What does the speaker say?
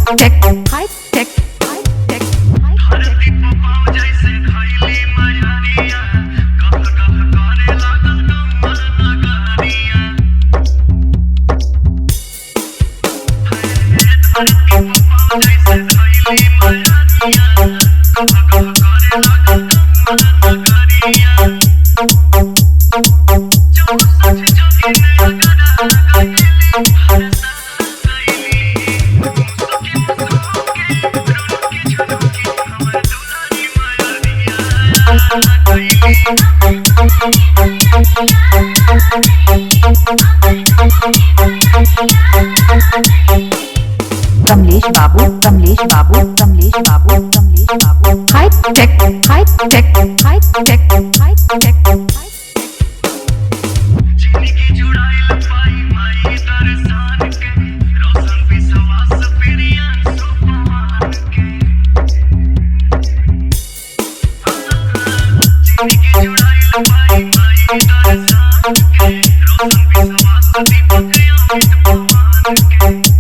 tech, high tech, high tech, धरती पे पाँव जैसे खैली मयरिया, गह गह करे लागल गौआ नगरिया। धरती पे पाँव जैसे खैली मयरिया, गह गह करे लागल गौआ नगरिया। जब सच जगी में अगरा गइली, हरसा गइली। मुस्की मुस्की रुनुकी झुनुकी हमर दुलारी मयरिया गइली। कमलेश बाबू, कमलेश बाबू, कमलेश बाबू, कमलेश बाबू, high tech, high tech, high tech, high tech, high tech. जिंदगी जुड़ाइल पाई माई दर्शन के, रोशन विश्वास प्रियन सुपवान के। जिंदगी जुड़ाइल पाई माई दर्शन के, रोशन विश्वास दीपक अमित पवन के।